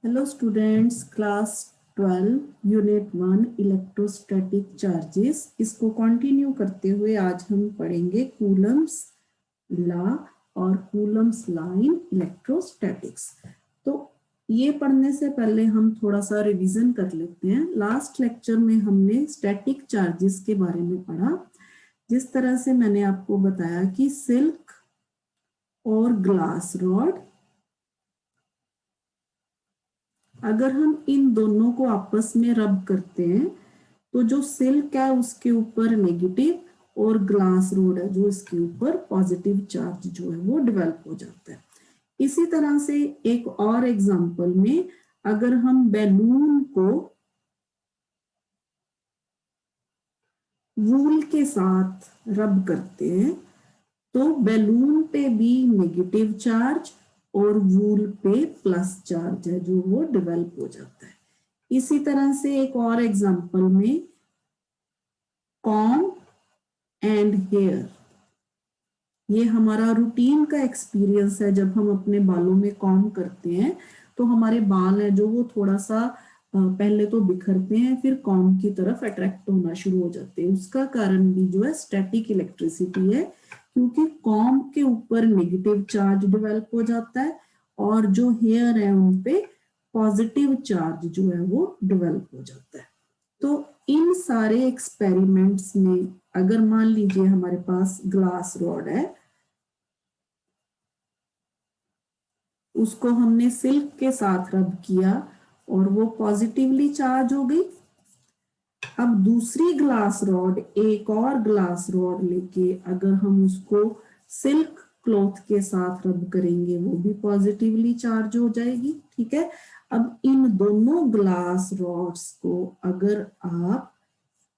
Hello students, class 12 unit 1 electrostatic charges. इसको continue करते हुए आज हम पढ़ेंगे कूलम्स लॉ और कूलम्स लॉ इन इलेक्ट्रोस्टैटिक्स। तो ये पढ़ने से पहले हम थोड़ा सा रिवीजन कर लेते हैं। लास्ट लेक्चर में हमने स्टैटिक चार्जेस के बारे में पढ़ा। जिस तरह से मैंने आपको बताया कि सिल्क और ग्लास रॉड, अगर हम इन दोनों को आपस में रब करते हैं तो जो सिल्क है उसके ऊपर नेगेटिव और ग्लास रोड है जो इसके ऊपर पॉजिटिव चार्ज जो है वो डेवलप हो जाता है। इसी तरह से एक और एग्जांपल में अगर हम बैलून को वूल के साथ रब करते हैं तो बैलून पे भी नेगेटिव चार्ज और वूल पे प्लस चार्ज है जो वो डेवलप हो जाता है। इसी तरह से एक और एग्जांपल में कॉम एंड हेयर, ये हमारा रूटीन का एक्सपीरियंस है। जब हम अपने बालों में कॉम करते हैं तो हमारे बाल है जो वो थोड़ा सा पहले तो बिखरते हैं, फिर कॉम की तरफ अट्रैक्ट होना शुरू हो जाते हैं। उसका कारण भी जो है स्टैटिक इलेक्ट्रिसिटी है, क्योंकि कॉम के ऊपर नेगेटिव चार्ज डेवलप हो जाता है और जो हेयर है उन पे पॉजिटिव चार्ज जो है वो डेवलप हो जाता है। तो इन सारे एक्सपेरिमेंट्स में अगर मान लीजिए हमारे पास ग्लास रॉड है, उसको हमने सिल्क के साथ रब किया और वो पॉजिटिवली चार्ज हो गई। अब दूसरी ग्लास रॉड, एक और ग्लास रॉड लेके अगर हम उसको सिल्क क्लॉथ के साथ रब करेंगे वो भी पॉजिटिवली चार्ज हो जाएगी। ठीक है। अब इन दोनों ग्लास रॉड्स को अगर आप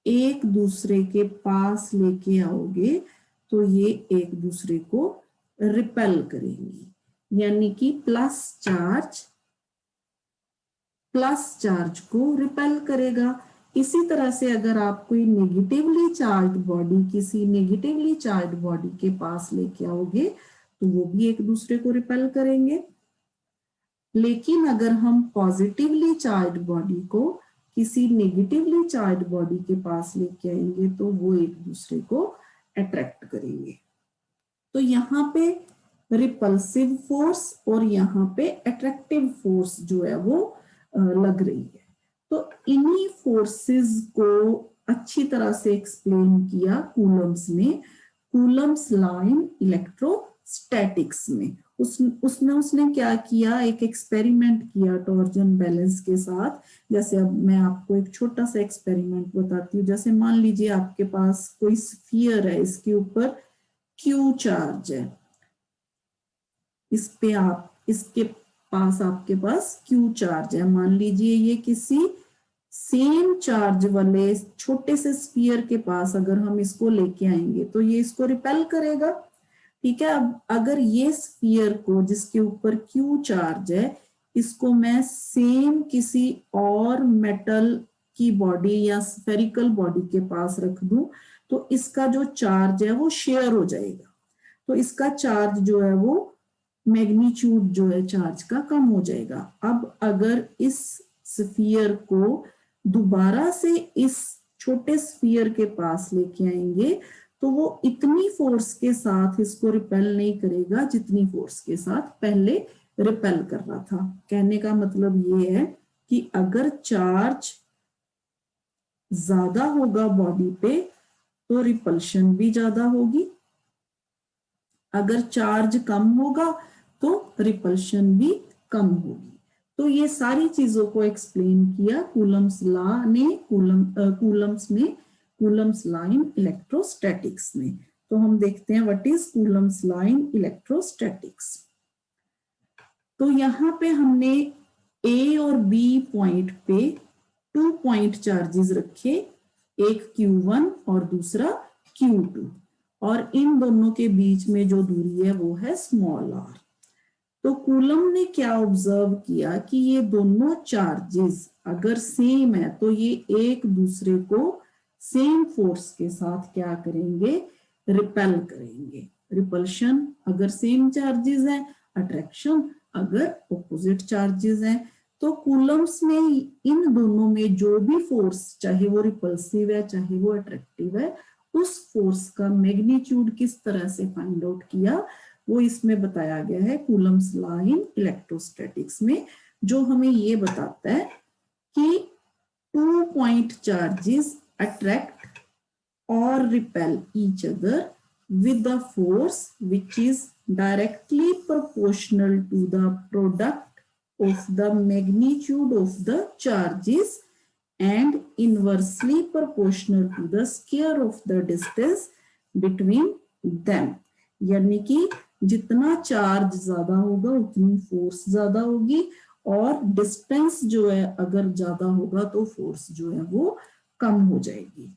एक दूसरे के पास लेके आओगे तो ये एक दूसरे को रिपेल करेंगी, यानी कि प्लस चार्ज को रिपेल करेगा। इसी तरह से अगर आप कोई नेगेटिवली चार्ज बॉडी किसी नेगेटिवली चार्ज बॉडी के पास लेके आओगे तो वो भी एक दूसरे को रिपेल करेंगे। लेकिन अगर हम पॉजिटिवली चार्ज बॉडी को किसी नेगेटिवली चार्ज बॉडी के पास लेके आएंगे तो वो एक दूसरे को अट्रैक्ट करेंगे। तो यहाँ पे रिपल्सिव फोर्स और यहाँ पे अट्रैक्टिव फोर्स जो है वो लग रही है। तो इन्हीं फोर्सेस को अच्छी तरह से एक्सप्लेन किया कूलम्स ने, कूलम्स लॉ इन इलेक्ट्रोस्टैटिक्स में। उसमें उसने क्या किया, एक एक्सपेरिमेंट किया टॉर्जन बैलेंस के साथ। जैसे अब मैं आपको एक छोटा सा एक्सपेरिमेंट बताती हूँ। जैसे मान लीजिए आपके पास कोई स्फीयर है, इसके ऊपर क्यू चार्ज है, इस पे आप इसके पास आपके पास क्यू चार्ज है। मान लीजिए ये किसी सेम चार्ज वाले छोटे से स्फीयर के पास अगर हम इसको लेके आएंगे तो ये इसको रिपेल करेगा। ठीक है। अब अगर ये स्फीयर को जिसके ऊपर क्यू चार्ज है, इसको मैं सेम किसी और मेटल की बॉडी या स्फेरिकल बॉडी के पास रख दूं तो इसका जो चार्ज है वो शेयर हो जाएगा। तो इसका चार्ज जो है वो मैग्नीट्यूड जो है चार्ज का कम हो जाएगा। अब अगर इस स्फीयर को दोबारा से इस छोटे स्फीयर के पास लेके आएंगे तो वो इतनी फोर्स के साथ इसको रिपेल नहीं करेगा जितनी फोर्स के साथ पहले रिपेल कर रहा था। कहने का मतलब ये है कि अगर चार्ज ज्यादा होगा बॉडी पे तो रिपल्शन भी ज्यादा होगी, अगर चार्ज कम होगा तो रिपल्शन भी कम होगी। तो ये सारी चीजों को एक्सप्लेन किया कूलम्स लॉ ने, कूलम्स लॉ इन इलेक्ट्रोस्टैटिक्स में। तो हम देखते हैं what is Coulomb's law in electrostatics. तो यहाँ पे हमने ए और बी पॉइंट पे 2 पॉइंट चार्जेस रखे, एक Q1 और दूसरा Q2, और इन दोनों के बीच में जो दूरी है वो है स्मॉल r। तो कूलम ने क्या ऑब्जर्व किया कि ये दोनों चार्जेस अगर सेम है तो ये एक दूसरे को सेम फोर्स के साथ क्या करेंगे, रिपेल करेंगे। रिपल्शन अगर सेम चार्जेस है, अट्रैक्शन अगर ऑपोजिट चार्जेस हैं। तो कूलम्स में इन दोनों में जो भी फोर्स, चाहे वो रिपल्सिव है चाहे वो अट्रैक्टिव है, उस फोर्स का मैग्नीट्यूड किस तरह से फाइंड आउट किया वो इसमें बताया गया है कूलम्स लॉ इन इलेक्ट्रोस्टैटिक्स में, जो हमें ये बताता है कि 2 point charges attract or repel each other with the force which is directly proportional to the product of the magnitude of the charges and inversely proportional to the square of the distance between them। यानी कि जितना charge ज्यादा होगा उतनी force ज्यादा होगी, और distance जो है अगर ज्यादा होगा तो फोर्स जो है वो कम हो जाएगी।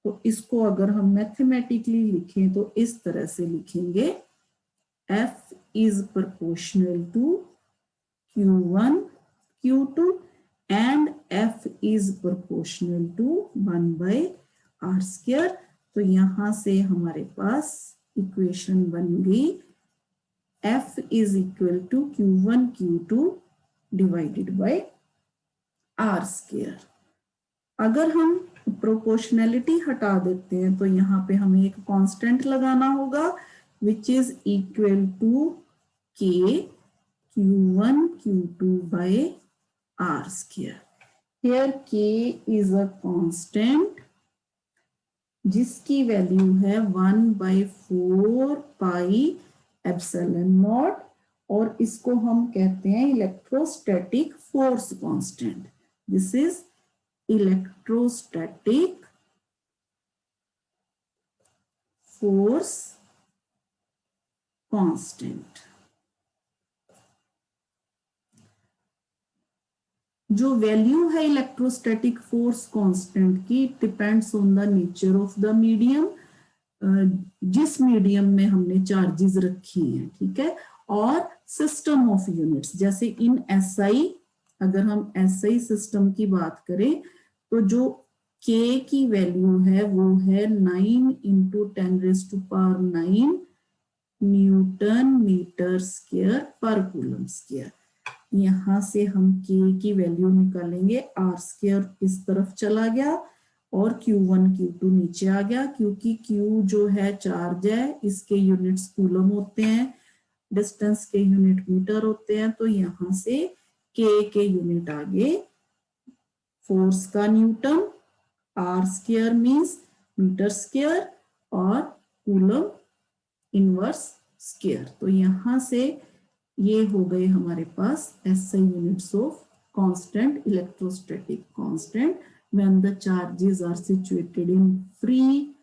तो इसको अगर हम मैथमेटिकली लिखें तो इस तरह से लिखेंगे, F is proportional to Q1 Q2 and F is proportional to 1 by R square। तो यहां से हमारे पास इक्वेशन बन गई F is equal to Q1 Q2 divided by R square। अगर हम प्रोपोर्शनैलिटी हटा देते हैं तो यहाँ पे हमें एक कांस्टेंट लगाना होगा which is equal to K Q1 Q2 by R square। Here K is a constant जिसकी वैल्यू है 1/4 पाई एप्सिलॉन नॉट, और इसको हम कहते हैं electrostatic force constant. This is electrostatic force constant. जो वैल्यू है इलेक्ट्रोस्टैटिक फोर्स कांस्टेंट की depends on the nature of the medium, जिस मीडियम में हमने चार्जेस रखी हैं, ठीक है, और सिस्टम ऑफ यूनिट्स। जैसे इन SI, अगर हम SI सिस्टम की बात करें तो जो K की वैल्यू है वो है 9 × 10⁹ न्यूटन मीटर स्क्वायर पर कूलम स्क्वायर। यहां से हम K की वैल्यू निकालेंगे, R स्क्वायर इस तरफ चला गया और Q1 Q2 नीचे आ गया, क्योंकि Q जो है चार्ज है, इसके यूनिट्स कूलम होते हैं, डिस्टेंस के यूनिट मीटर होते हैं। तो यहां से K के यूनिट आगे फोर्स का newton, R square means metre square और कूलम इनवर्स स्क्वायर। तो यहां से ये हो गए हमारे पास SI units of constant, electrostatic constant when the charges are situated in free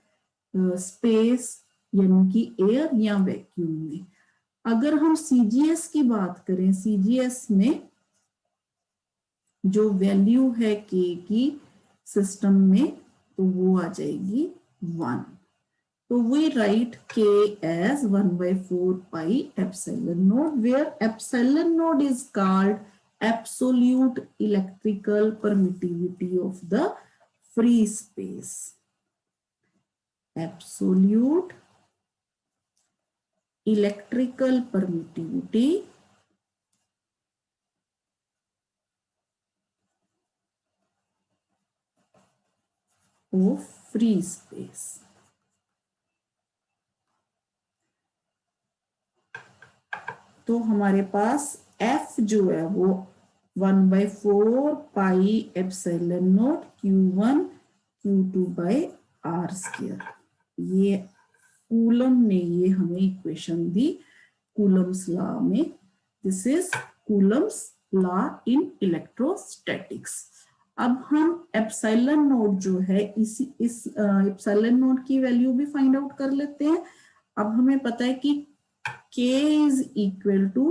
space, यानी कि एयर या वैक्यूम में। अगर हम CGS की बात करें, CGS में जो वैल्यू है K की सिस्टम में तो वो आ जाएगी 1। So we write K as 1/4 pi epsilon naught, where epsilon naught is called absolute electrical permittivity of the free space. Absolute electrical permittivity of free space। तो हमारे पास F जो है वो 1/4 pi epsilon naught Q1 Q2 by R square. ये coulomb ने ये हमें इक्वेशन दी कूलम्स लॉ में। This is Coulomb's law in electrostatics. अब हम एप्सिलॉन नॉट जो है इस एप्सिलॉन नॉट की वैल्यू भी फाइंड आउट कर लेते हैं। अब हमें पता है कि K is equal to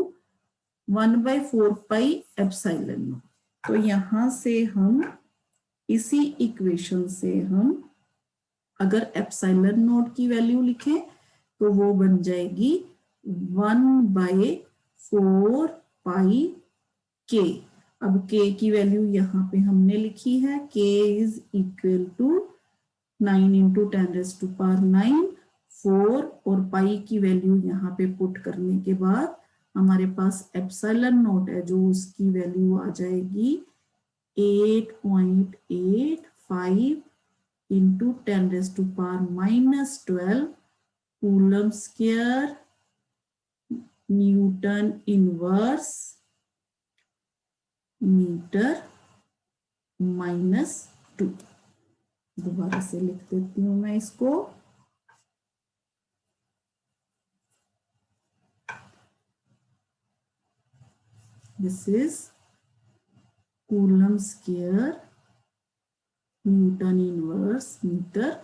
1/4 pi epsilon naught. तो यहां से हम इसी इक्वेशन से हम अगर एप्सिलॉन नॉट की वैल्यू लिखें तो वो बन जाएगी 1/4 पाई K। अब K की वैल्यू यहाँ पे हमने लिखी है, K is equal to 9 × 10⁹ 9, 4 और पाई की वैल्यू यहाँ पे पुट करने के बाद हमारे पास एप्सिलॉन नॉट है जो उसकी वैल्यू आ जाएगी 8.85 into 10⁻⁻12 coulomb square newton inverse metre -2। दोबारा से लिख देती हूं मैं इसको। This is coulomb square newton inverse metre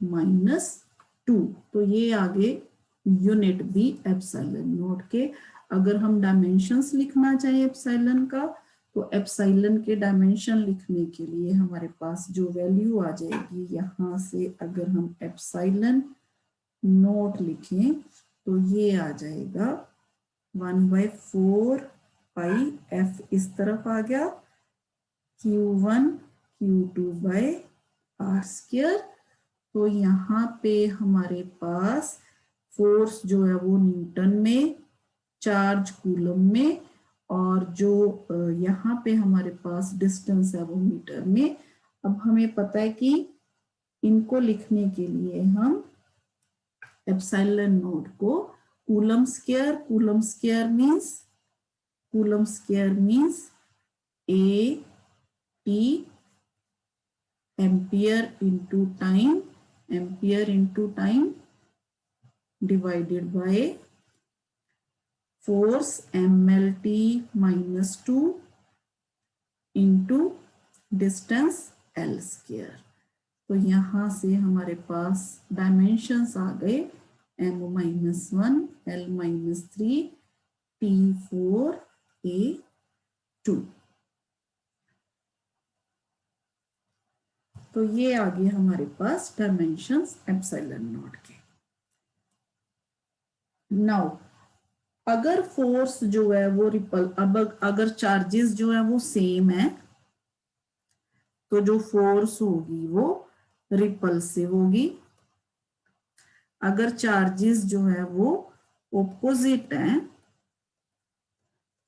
-2। तो ये आगे यूनिट भी एप्सिलॉन नॉट के। अगर हम डायमेंशंस लिखना चाहें एप्सिलॉन का, तो एप्सिलॉन के डायमेंशन लिखने के लिए हमारे पास जो वैल्यू आ जाएगी, यहां से अगर हम एप्सिलॉन नॉट लिखें तो ये आ जाएगा 1/4 पाई f इस तरफ आ गया Q1 Q2 by r square. तो यहाँ पे हमारे पास फोर्स जो है वो न्यूटन में, चार्ज कूलम में, और जो यहाँ पे हमारे पास डिस्टेंस है वो मीटर में। अब हमें पता है कि इनको लिखने के लिए हम एप्सिलॉन नॉट को coulomb square means A T ampere into time divided by force MLT -2 into distance L square. तो यहां से हमारे पास डायमेंशंस आ गए M-1 L-3 T4 A2। तो ये आ गए हमारे पास डायमेंशंस एप्सिलॉन नॉट के। नाउ अगर फोर्स जो है वो अगर चार्जेस जो है वो सेम है, तो जो फोर्स होगी वो रिपल्सिव होगी। अगर चार्जेस जो है वो ऑपोजिट है,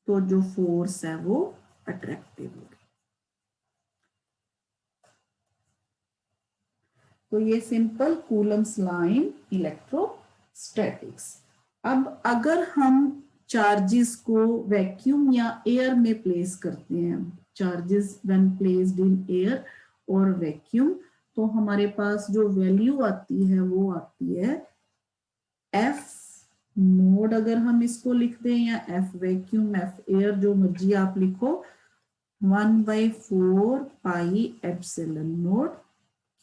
तो जो फोर्स है वो अट्रैक्टिव होगी। तो ये simple Coulomb's law in electrostatics. अब अगर हम चार्जेस को वैक्यूम या एयर में प्लेस करते हैं, charges when placed in air और वैक्यूम, तो हमारे पास जो वैल्यू आती है वो आती है F नोड, अगर हम इसको लिख दें, या F वैक्यूम F एयर, जो मर्जी आप लिखो, 1/4 pi epsilon naught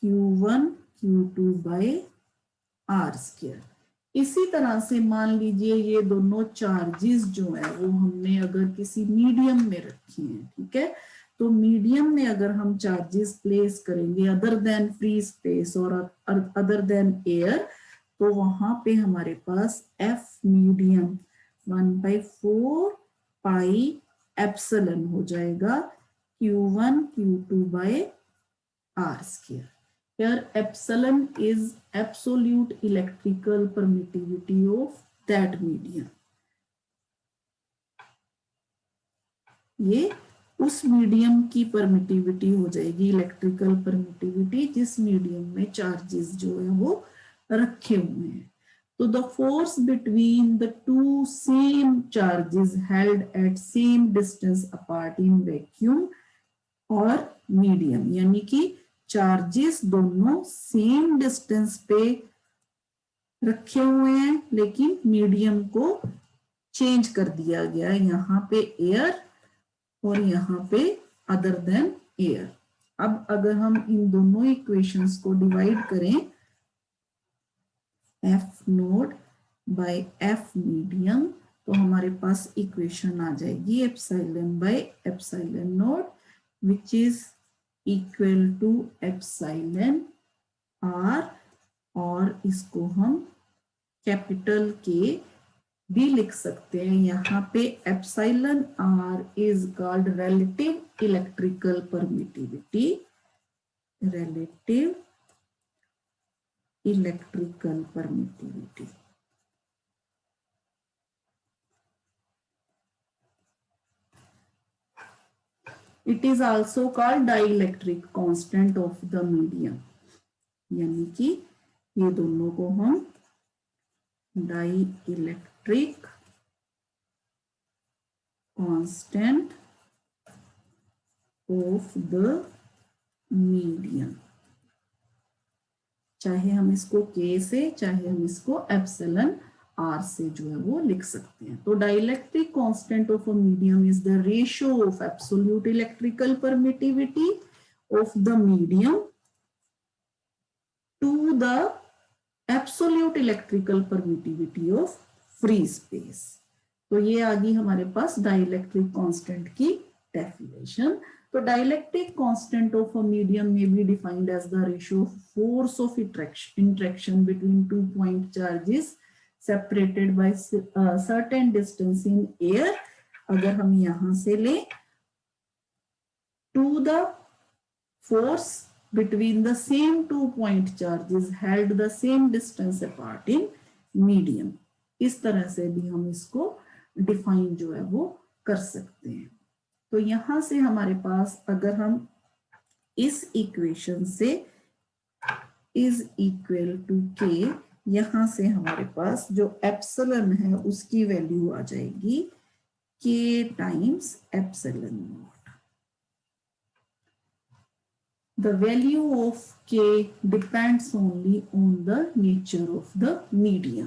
Q1 Q2 by r square. इसी तरह से मान लीजिए ये दोनों चार्जेस जो है वो हमने अगर किसी मीडियम में रखे हैं, ठीक है, तो मीडियम में अगर हम चार्जेस प्लेस करेंगे अदर देन फ्री स्पेस और अदर देन एयर, तो वहां पे हमारे पास F मीडियम 1/4 पाई एप्सिलॉन हो जाएगा Q1 Q2 by r square. Here epsilon is absolute electrical permittivity of that medium. ये उस मीडियम की परमिटिविटी हो जाएगी, इलेक्ट्रिकल परमिटिविटी, जिस मीडियम में चार्जेस जो है वो रखे हुए हैं। तो the force between the to same charges held at same distance apart in vacuum और मीडियम, यानी कि चार्जेस दोनों सेम डिस्टेंस पे रखे हुए हैं, लेकिन मीडियम को चेंज कर दिया गया है, यहाँ पे एयर और यहाँ पे अदर देन एयर। अब अगर हम इन दोनों इक्वेशंस को डिवाइड करें, F naught by F medium, तो हमारे पास इक्वेशन आ जाएगी epsilon by epsilon naught which is equal to epsilon r, और इसको हम कैपिटल के भी लिख सकते हैं। यहाँ पे epsilon r is called relative electrical permittivity, relative electrical permittivity. It is also called dielectric constant of the medium, यानी कि ये दोनों को हम dielectric constant of the medium, चाहे हम इसको K से चाहे हम इसको एप्सिलॉन R से जो है वो लिख सकते हैं। तो dielectric constant of a medium is the ratio of absolute electrical permittivity of the medium to the absolute electrical permittivity of free space. तो ये आ गई हमारे पास डाइलेक्ट्रिक कांस्टेंट की डेफिनेशन। तो dielectric constant of a medium may be defined as the ratio of force of interaction between 2 point charges separated by certain distance in air। अगर हम यहां से ले to the force between the same 2 point charges held the same distance apart in medium, इस तरह से भी हम इसको डिफाइन जो है वो कर सकते हैं। तो यहां से हमारे पास अगर हम इस इक्वेशन से इज इक्वल टू K, यहां से हमारे पास जो एप्सिलॉन है उसकी वैल्यू आ जाएगी K times epsilon not. The value of K depends only on the nature of the medium.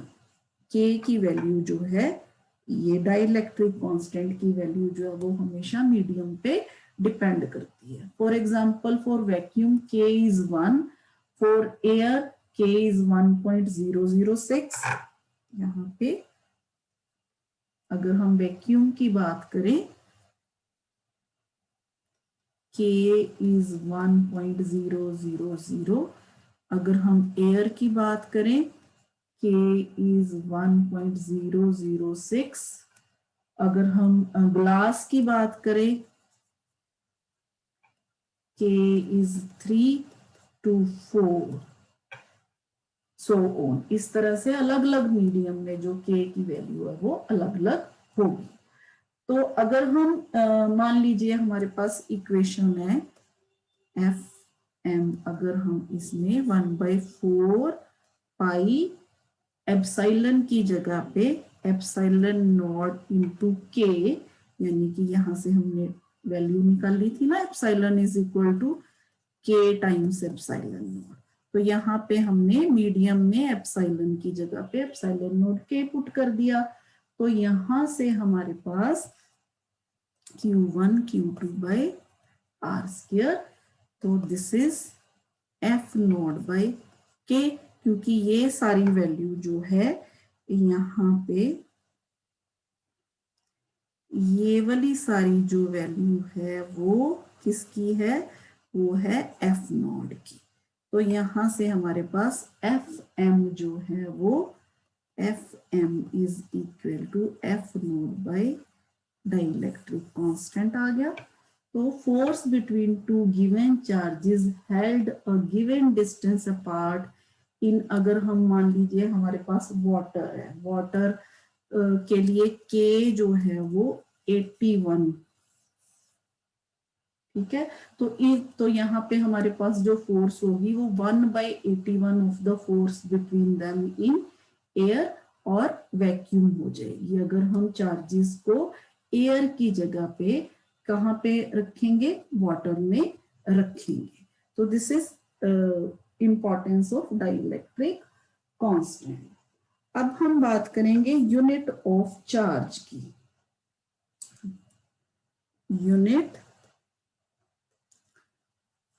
K की वैल्यू जो है, ये डाइलेक्ट्रिक कांस्टेंट की वैल्यू जो है वो हमेशा मीडियम पे डिपेंड करती है। For example for vacuum K is 1, for air K is 1.006। यहाँ पे अगर हम वैक्यूम की बात करें K इज 1.000, अगर हम एयर की बात करें K is 1.006, अगर हम ग्लास की बात करें K is 3 to 4, so on। इस तरह से अलग अलग मीडियम में जो K की वैल्यू है वो अलग अलग होगी। तो अगर हम मान लीजिए हमारे पास इक्वेशन है FM, अगर हम इसमें 1/4 पाई एप्सिलॉन की जगह पे एप्सिलॉन नॉट इंटू K, यानी कि यहां से हमने वैल्यू निकाल ली थी ना, epsilon is equal to K times epsilon naught. तो यहाँ पे हमने मीडियम में एप्सिलॉन की जगह पे एप्सिलॉन नॉट K पुट कर दिया। तो यहां से हमारे पास Q1 Q2 by R square, तो this is F not by K, क्योंकि ये सारी वैल्यू जो है यहाँ पे, ये वाली सारी जो वैल्यू है वो किसकी है, वो है F नॉट की। तो यहाँ से हमारे पास FM जो है वो FM is equal to F not by dielectric constant आ गया। तो force between two given charges held a given distance apart in, अगर हम मान लीजिए हमारे पास वाटर है, वाटर के लिए K जो है वो 81, ठीक है। तो यहाँ पे हमारे पास जो फोर्स होगी वो 1/81 of the force between them in air और वैक्यूम हो जाएगी, अगर हम चार्जेस को एयर की जगह पे कहाँ पे रखेंगे, वाटर में रखेंगे। तो this is importance of dielectric constant. अब हम बात करेंगे यूनिट ऑफ चार्ज की। यूनिट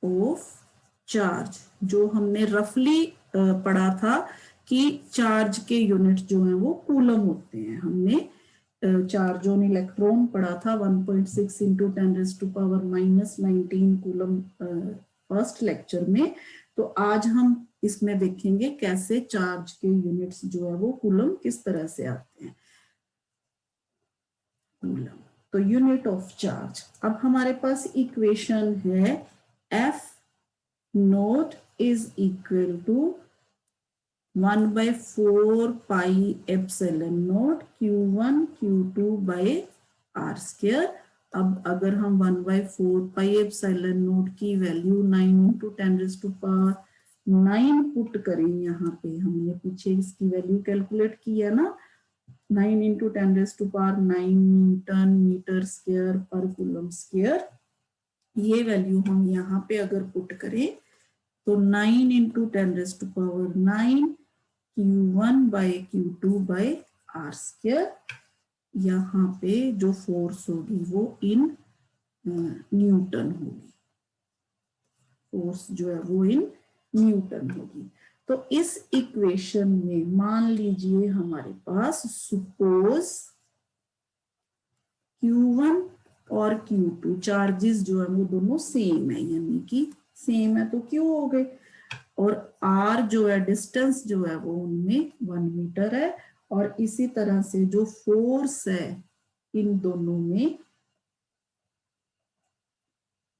ऑफ चार्ज जो हमने रफली पढ़ा था कि चार्ज के यूनिट जो हैं वो कूलम होते हैं। हमने चार्ज ऑन इलेक्ट्रॉन पढ़ा था 1.6 इंटू 10⁻⁻19 कूलम फर्स्ट लेक्चर में। तो आज हम इसमें देखेंगे कैसे चार्ज के यूनिट्स जो है वो कूलम किस तरह से आते हैं। कूलम, तो यूनिट ऑफ चार्ज। अब हमारे पास इक्वेशन है F naught is equal to 1/4 pi epsilon naught Q1 Q2 by R square, अब अगर हम 1/4 पाई एप्सिलॉन नॉट की वैल्यू 9 × 10⁻9 पुट करें, यहाँ पे हमने पीछे इसकी वैल्यू कैलकुलेट की है ना, 9 × 10⁻9 न्यूटन मीटर स्क्वायर पर कूलम स्क्वायर। ये वैल्यू हम यहाँ पे अगर पुट करें तो 9 × 10⁻9 Q1/Q2/r²। यहाँ पे जो फोर्स होगी वो इन न्यूटन होगी, फोर्स जो है वो इन न्यूटन होगी। तो इस इक्वेशन में मान लीजिए हमारे पास सपोज Q1 और Q2 चार्जेस जो है वो दोनों सेम है, यानी कि सेम है तो Q हो गए, और R जो है डिस्टेंस जो है वो उनमें 1 मीटर है, और इसी तरह से जो फोर्स है इन दोनों में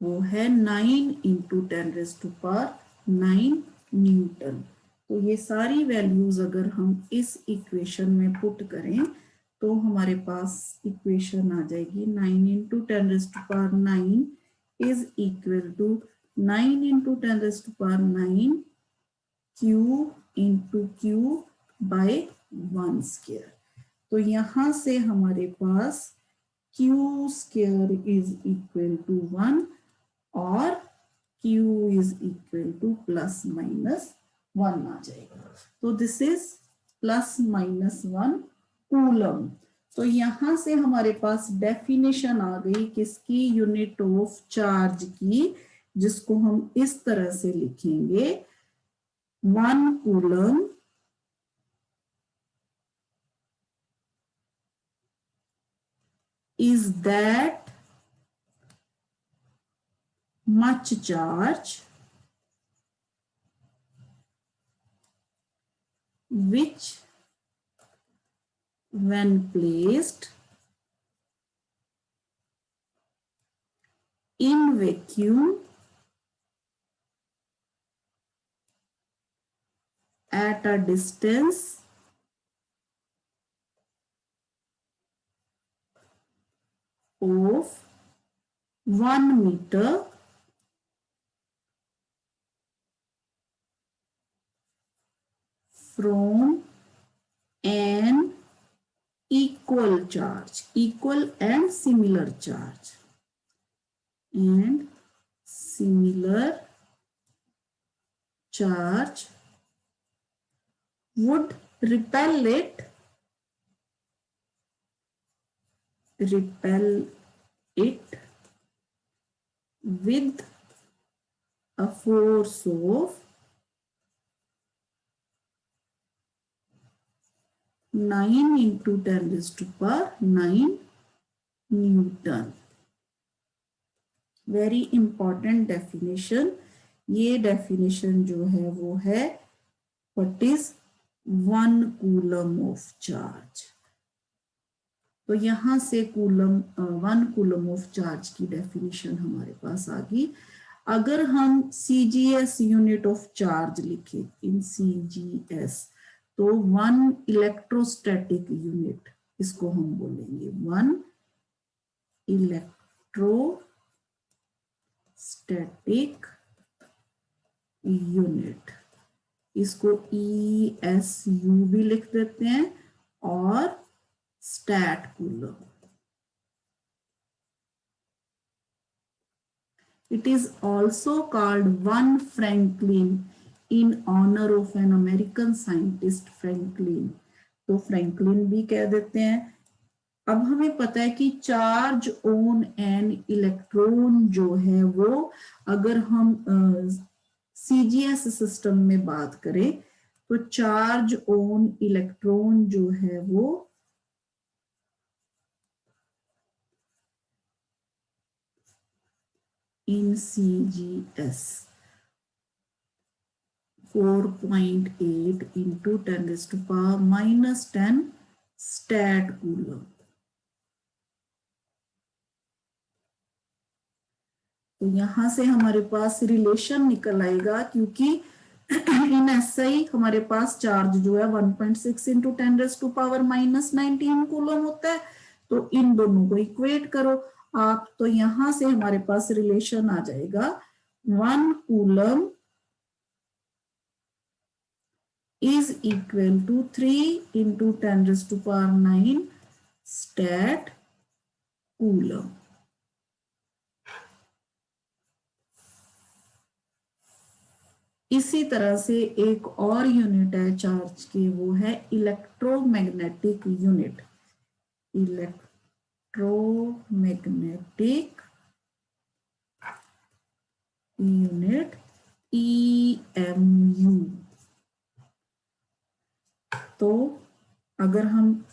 वो है 9 × 10⁻9 न्यूटन। तो ये सारी वैल्यूज अगर हम इस इक्वेशन में पुट करें तो हमारे पास इक्वेशन आ जाएगी 9 × 10⁻9 is equal to 9 × 10⁻9 Q × Q/1²। तो यहां से हमारे पास Q² इज इक्वल टू 1 और Q इज इक्वल टू ±1 आ जाएगा। तो दिस इज ±1 कूलम। तो यहां से हमारे पास डेफिनेशन आ गई किसकी, यूनिट ऑफ चार्ज की, जिसको हम इस तरह से लिखेंगे 1 coulomb is that much charge which when placed in vacuum at a distance of 1 meter from an equal charge, equal and similar charge, and similar charge would repel it with a force of 9 × 10⁻9 Newton. Very important definition. ये definition जो है वो है what is 1 coulomb of charge. तो यहां से 1 coulomb of charge की definition हमारे पास आ गई। अगर हम CGS यूनिट ऑफ चार्ज लिखे इन CGS तो 1 इलेक्ट्रोस्टैटिक यूनिट, इसको हम बोलेंगे 1 इलेक्ट्रोस्टैटिक यूनिट, इसको ESU भी लिख देते हैं, और statcoulomb. It is also called 1 Franklin in honor of an American scientist Franklin। तो फ्रैंकलिन भी कह देते हैं। अब हमें पता है कि चार्ज ऑन एन इलेक्ट्रॉन जो है वो, अगर हम CGS सिस्टम में बात करें तो चार्ज ऑन इलेक्ट्रॉन जो है वो इन CGS 4.8 × 10⁻⁻10 स्टैट कूलम। तो यहां से हमारे पास रिलेशन निकल आएगा, क्योंकि इन SI हमारे पास चार्ज जो है 1.6 × 10⁻⁻19 कूलम होता है। तो इन दोनों को इक्वेट करो। आप तो यहां से हमारे पास रिलेशन आ जाएगा 1 coulomb is equal to 3 into 10 raised to power 9 stat coulomb. इसी तरह से एक और यूनिट है चार्ज की, वो है electromagnetic unit. Electromagnetic unit EMU। तो अगर हम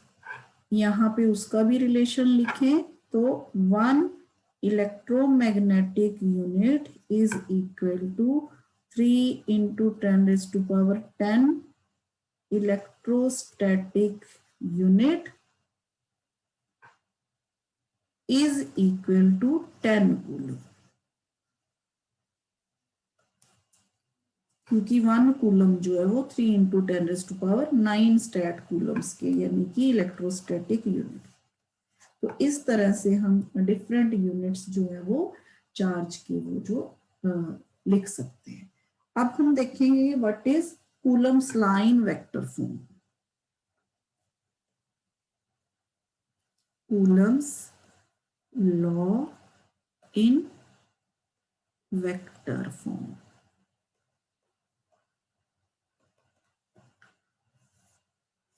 यहाँ पे उसका भी रिलेशन लिखें तो 1 electromagnetic unit is equal to 3 into 10 raised to power 10 electrostatic unit is equal to 10 coulomb, क्योंकि 1 कूलम जो है वो 3 into 10 raised to power 9 statcoulombs के, यानी कि इलेक्ट्रोस्टैटिक यूनिट। तो इस तरह से हम डिफरेंट यूनिट्स जो है वो चार्ज के वो जो लिख सकते हैं। अब हम देखेंगे what is Coulomb's law in vector form. Coulomb's law in vector form.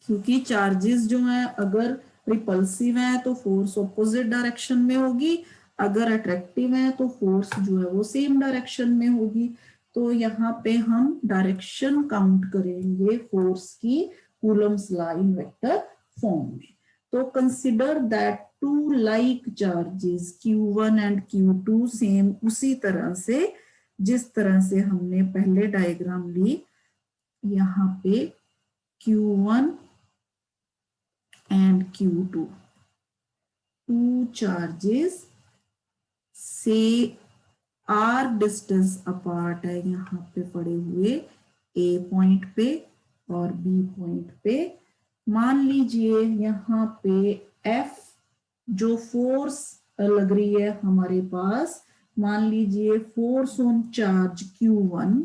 क्योंकि चार्जेस जो हैं अगर रिपल्सिव है तो फोर्स ऑपोजिट डायरेक्शन में होगी, अगर अट्रैक्टिव है तो फोर्स जो है वो सेम डायरेक्शन में होगी। तो यहाँ पे हम डायरेक्शन काउंट करेंगे फोर्स की Coulomb's law in vector form में। तो consider that two like charges Q1 and Q2 same उसी तरह से जिस तरह से हमने पहले डायग्राम ली। यहाँ पे Q1 and Q2, two charges say r distance apart है यहाँ पे पड़े हुए A पॉइंट पे और B पॉइंट पे। मान लीजिए यहाँ पे F जो फोर्स लग रही है हमारे पास, मान लीजिए force on charge Q1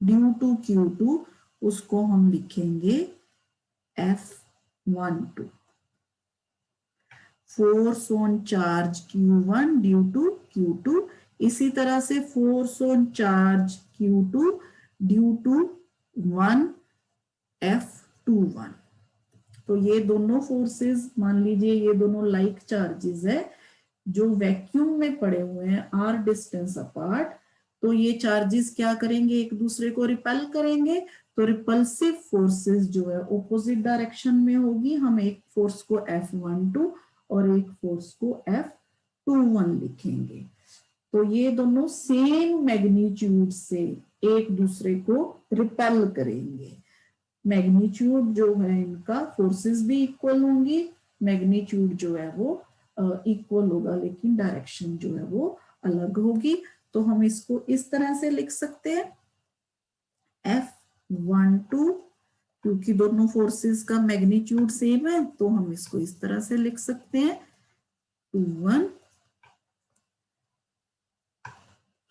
due to Q2, उसको हम लिखेंगे F12। Force on charge Q1 due to Q2, इसी तरह से force on charge Q2 due to 1 F21। तो ये दोनों फोर्सेस मान लीजिए ये दोनों लाइक चार्जेस है जो वैक्यूम में पड़े हुए हैं r डिस्टेंस अपार्ट। तो ये चार्जेस क्या करेंगे, एक दूसरे को रिपेल करेंगे। तो रिपल्सिव फोर्सेस जो है ऑपोजिट डायरेक्शन में होगी। हम एक फोर्स को F12 और एक फोर्स को F21 लिखेंगे। तो ये दोनों सेम मैग्नीट्यूड से एक दूसरे को रिपेल करेंगे। मैग्नीट्यूड जो है इनका फोर्सेस भी इक्वल होंगी, मैग्नीट्यूड जो है वो इक्वल होगा, लेकिन डायरेक्शन जो है वो अलग होगी। तो हम इसको इस तरह से लिख सकते हैं F12, क्योंकि दोनों फोर्सेस का मैग्नीट्यूड सेम है तो हम इसको इस तरह से लिख सकते हैं 21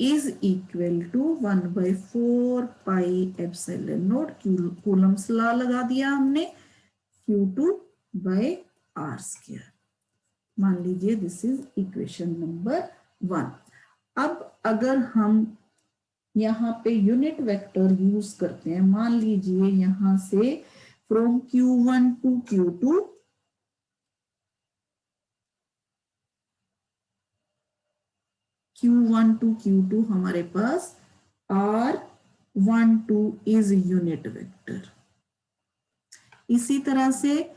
is equal to 1/4 pi epsilon not, Coulomb's law लगा दिया हमने, Q2/r²। मान लीजिए दिस इज इक्वेशन नंबर 1। अब अगर हम यहाँ पे यूनिट वेक्टर यूज करते हैं, मान लीजिए यहाँ से from Q1 to Q2 Q1 to Q2 हमारे पास R12 इज यूनिट वेक्टर। इसी तरह से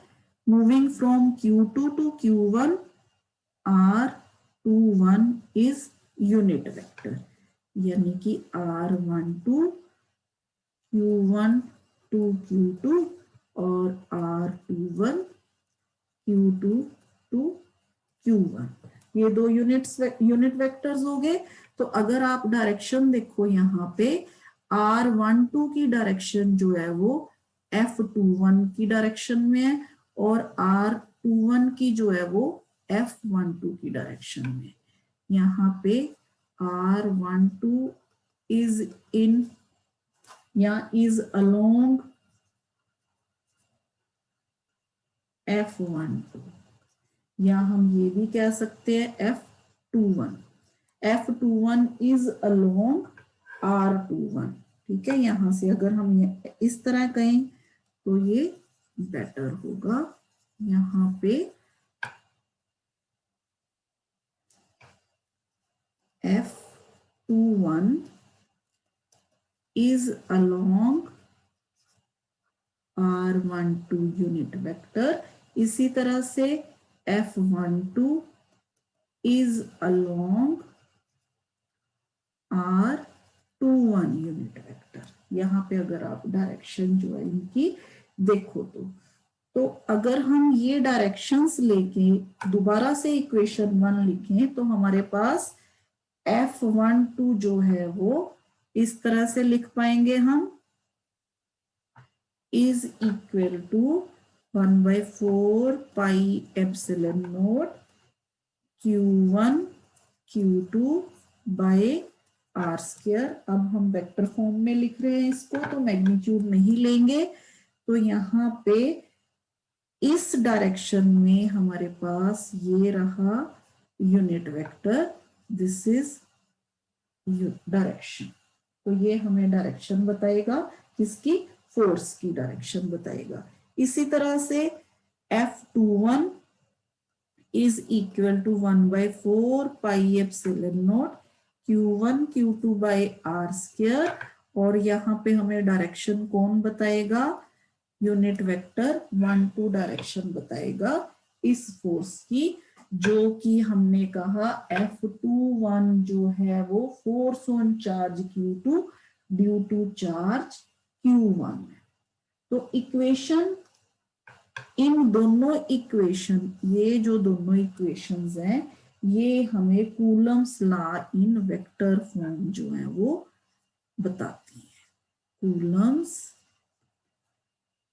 moving from Q2 to Q1 R21 is unit vector, यानी कि R12 Q1 टू Q2 और R21 Q2 टू Q1, ये दो यूनिट वेक्टर्स हो गए। तो अगर आप डायरेक्शन देखो यहाँ पे R12 की डायरेक्शन जो है वो F21 की डायरेक्शन में है और R21 की जो है वो F12 की डायरेक्शन में। यहाँ पे R12 इज इन या इज अलोंग F12, या हम ये भी कह सकते हैं F21। F21 is along R21। ठीक है, यहां से अगर हम इस तरह कहें तो ये बेटर होगा। यहाँ पे F21 is along R12 unit vector. इसी तरह से F12 is along R21 unit vector. यहाँ पे अगर आप डायरेक्शन जो है इनकी देखो तो अगर हम ये डायरेक्शंस लेके दोबारा से इक्वेशन 1 लिखें तो हमारे पास F12 जो है वो इस तरह से लिख पाएंगे हम, is equal to 1/4 pi epsilon naught Q1 Q2 by R square. अब हम वेक्टर फॉर्म में लिख रहे हैं इसको, तो मैग्नीट्यूड नहीं लेंगे। तो यहाँ पे इस डायरेक्शन में हमारे पास ये रहा unit vector, this is direction. तो ये हमें डायरेक्शन बताएगा, किसकी, फोर्स की डायरेक्शन बताएगा। इसी तरह से F21 is equal to 1/4 pi epsilon naught Q1 Q2 by R square. और यहाँ पे हमें डायरेक्शन कौन बताएगा, यूनिट वेक्टर 1-2 डायरेक्शन बताएगा इस फोर्स की, जो कि हमने कहा F21 जो है वो force on charge Q2 due to charge Q1। तो इक्वेशन, इन दोनों इक्वेशन, ये जो दोनों इक्वेशंस हैं ये हमें Coulomb's law in vector form जो है वो बताती है। Coulomb's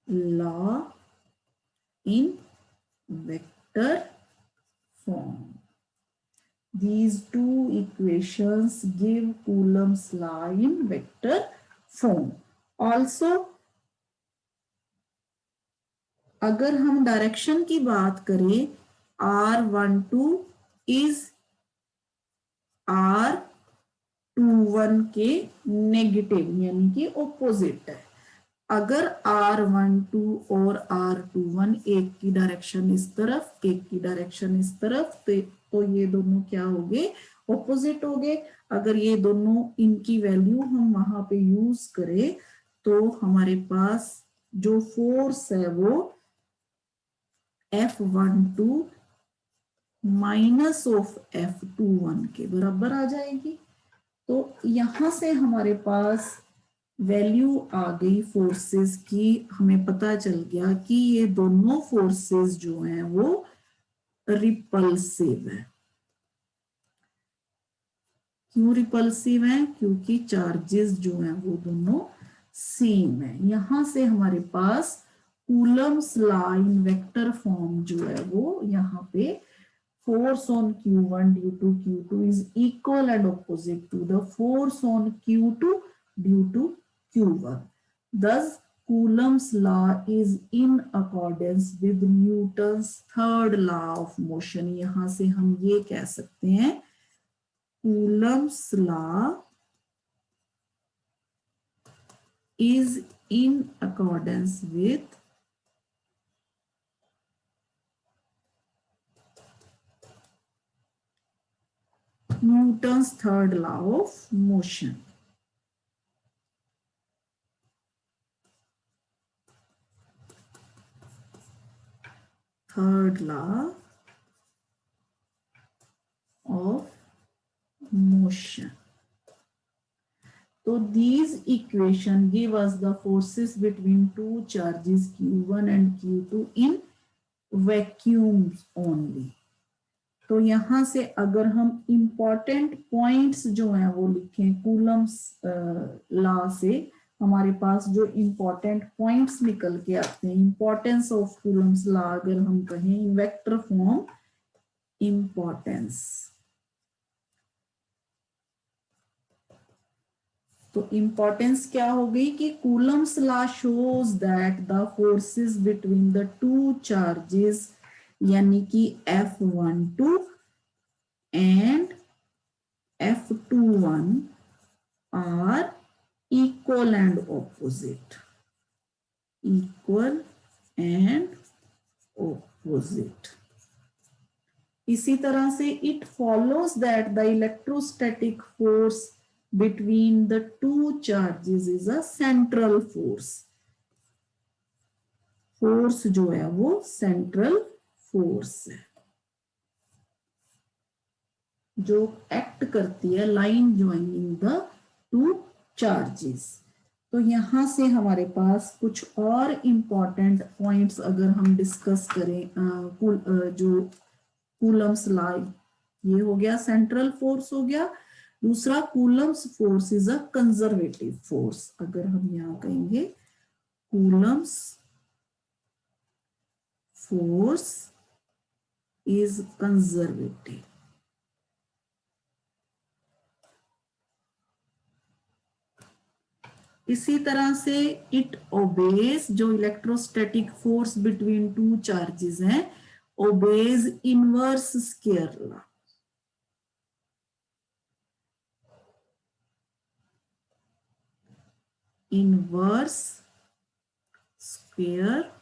law in vector form. These two equations give Coulomb's law in vector form. Also, अगर हम डायरेक्शन की बात करें, R12 is R21 के नेगेटिव यानी कि ऑपोजिट है। अगर R12 और R21 एक की डायरेक्शन इस तरफ, एक की डायरेक्शन इस तरफ, तो ये दोनों क्या हो गए, ऑपोजिट हो गए। अगर ये दोनों, इनकी वैल्यू हम वहां पे यूज करें तो हमारे पास जो फोर्स है वो F12 माइनस ऑफ F21 के बराबर आ जाएगी। तो यहां से हमारे पास वैल्यू आ गई फोर्सेस की। हमें पता चल गया कि ये दोनों फोर्सेस जो हैं वो रिपल्सिव है। क्यों रिपल्सिव है, क्योंकि चार्जेस जो हैं वो दोनों सेम है। यहां से हमारे पास Coulomb's law in vector form जो है वो यहाँ पे force on Q1 due to Q2 is equal and opposite to the force on Q2 due to Q1. Thus, Coulomb's law is in accordance with Newton's third law of motion. यहाँ से हम ये कह सकते हैं Coulomb's law is in accordance with Newton's third law of motion. Third law of motion. So these equations give us the forces between two charges Q1 and Q2 in vacuums only. तो यहाँ से अगर हम important points जो हैं वो लिखें Coulomb's law से, हमारे पास जो इम्पॉर्टेंट पॉइंट्स निकल के आते हैं, इंपॉर्टेंस ऑफ कूलम्स लॉ अगर हम कहें इन वेक्टर फॉर्म, इम्पोर्टेंस। तो इम्पोर्टेंस क्या हो गई कि Coulomb's law shows that the forces between the two charges यानी कि F12 and F21 are equal and opposite, equal and opposite. इसी तरह से it follows that the electrostatic force between the two charges is a central force. Force जो है वो central force है जो एक्ट करती है line joining the two charges. तो यहां से हमारे पास कुछ और इंपॉर्टेंट पॉइंट्स अगर हम डिस्कस करें, जो कूलम्स लॉ, ये हो गया सेंट्रल फोर्स हो गया। दूसरा Coulomb's force is a conservative force. अगर हम यहां कहेंगे कूलम्स फोर्स इज कंजर्वेटिव। इसी तरह से इट ओबेज, जो electrostatic force between two charges हैं, obeys inverse square law. Inverse square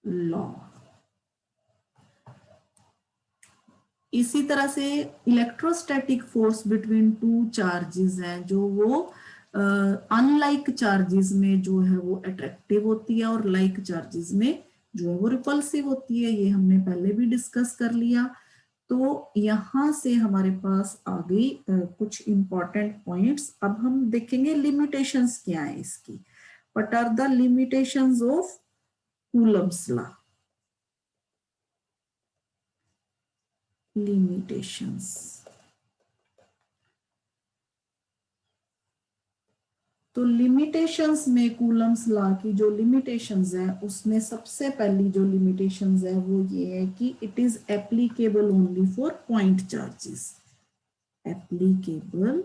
law. इसी तरह से electrostatic force between two charges हैं जो वो अनलाइक चार्जेस में जो है वो अट्रैक्टिव होती है और लाइक चार्जेस में जो है वो रिपल्सिव होती है। ये हमने पहले भी डिस्कस कर लिया। तो यहां से हमारे पास आ गई कुछ इंपॉर्टेंट पॉइंट्स। अब हम देखेंगे लिमिटेशंस क्या है इसकी। What are the limitations of Coulomb's law? Limitations, तो लिमिटेशंस में कूलम्स लॉ की जो लिमिटेशंस है उसमें सबसे पहली जो लिमिटेशंस है वो ये है कि it is applicable only for point charges. Applicable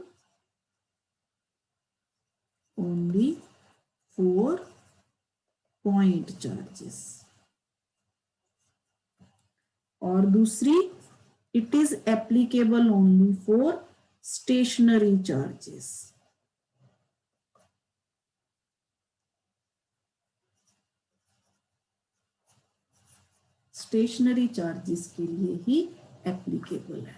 only for point charges. और दूसरी, it is applicable only for stationary charges. Stationary charges के लिए ही एप्लीकेबल है।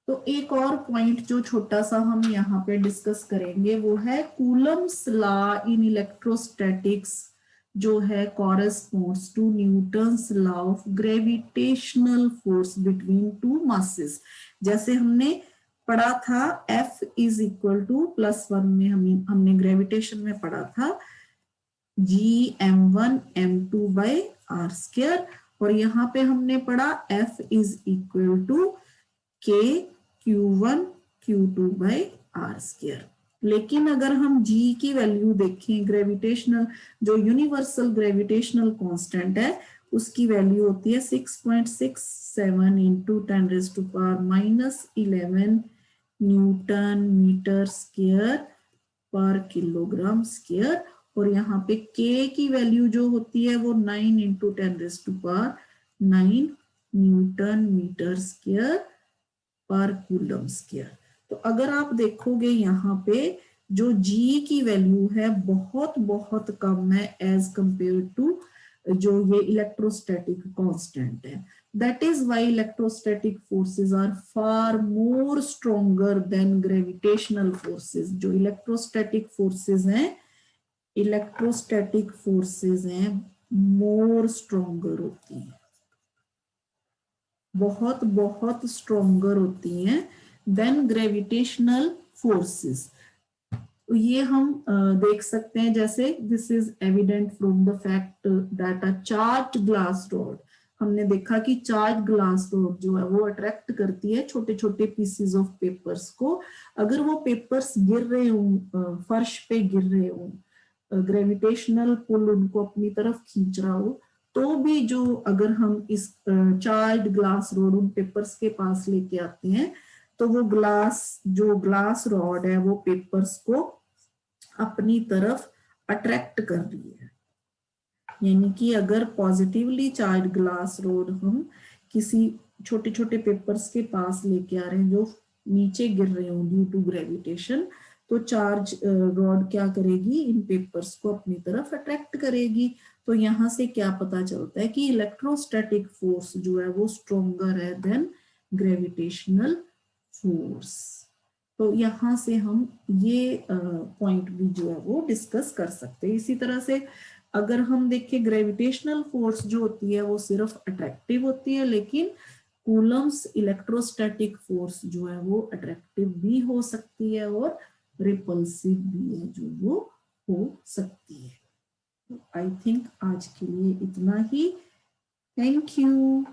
तो एक और पॉइंट जो छोटा सा हम यहाँ पे डिस्कस करेंगे वो है कूलम्स लॉ इन इलेक्ट्रोस्टैटिक्स जो है corresponds to Newton's law of gravitational force between two masses. जैसे हमने पढ़ा था F इज इक्वल टू +1 में हमने ग्रेविटेशन में पढ़ा था Gm1 m2 by r square, और यहाँ पे हमने पढ़ा F is equal to K Q1 Q2 by r square. लेकिन अगर हम G की वैल्यू देखें, ग्रेविटेशनल जो यूनिवर्सल ग्रेविटेशनल कांस्टेंट है उसकी वैल्यू होती है 6.67 इंटू 10⁻⁻11 न्यूटन मीटर स्क्वायर पर किलोग्राम स्क्वायर। और यहाँ पे K की वैल्यू जो होती है वो 9 इंटू 10⁻9 न्यूटन मीटर स्क्वायर पर कूलम स्क्वायर। तो अगर आप देखोगे यहाँ पे जो G की वैल्यू है बहुत बहुत कम है एज कंपेयर टू जो ये इलेक्ट्रोस्टैटिक कांस्टेंट है। That is why electrostatic forces are far more stronger than gravitational forces. जो इलेक्ट्रोस्टैटिक फोर्सेस हैं, इलेक्ट्रोस्टैटिक फोर्सेस हैं मोर स्ट्रॉन्गर होती हैं, बहुत बहुत स्ट्रॉन्गर होती हैं देन ग्रेविटेशनल फोर्सेस। तो ये हम देख सकते हैं, जैसे this is evident from the fact that a charge glass rod, हमने देखा कि चार्ज ग्लास रॉड जो है वो अट्रैक्ट करती है छोटे छोटे पीसेस ऑफ पेपर्स को। अगर वो पेपर्स गिर रहे हों, फर्श पे गिर रहे हों, ग्रेविटेशनल पुल उनको अपनी तरफ खींच रहा हो, तो भी जो अगर हम इस चार्ल्ड ग्लास रोड उन पेपर्स के पास लेके आते हैं तो वो ग्लास रॉड है वो पेपर्स को अपनी तरफ अट्रैक्ट कर रही है। यानी कि अगर पॉजिटिवली चार्ज ग्लास रोड हम किसी छोटे छोटे पेपर्स के पास लेके आ रहे हैं जो नीचे गिर रहे हो ड्यू टू ग्रेविटेशन, तो चार्ज रॉड क्या करेगी, इन पेपर्स को अपनी तरफ अट्रैक्ट करेगी। तो यहाँ से क्या पता चलता है कि इलेक्ट्रोस्टैटिक फोर्स जो है वो स्ट्रोंगर है देन ग्रेविटेशनल फोर्स। तो यहाँ से हम ये पॉइंट भी जो है वो डिस्कस कर सकते हैं। इसी तरह से अगर हम देखें ग्रेविटेशनल फोर्स जो होती है वो सिर्फ अट्रैक्टिव होती है, लेकिन कूलम्स इलेक्ट्रोस्टैटिक फोर्स जो है वो अट्रैक्टिव भी हो सकती है और रिपल्सिव भी है जो वो हो सकती है। आई थिंक आज के लिए इतना ही। Thank you.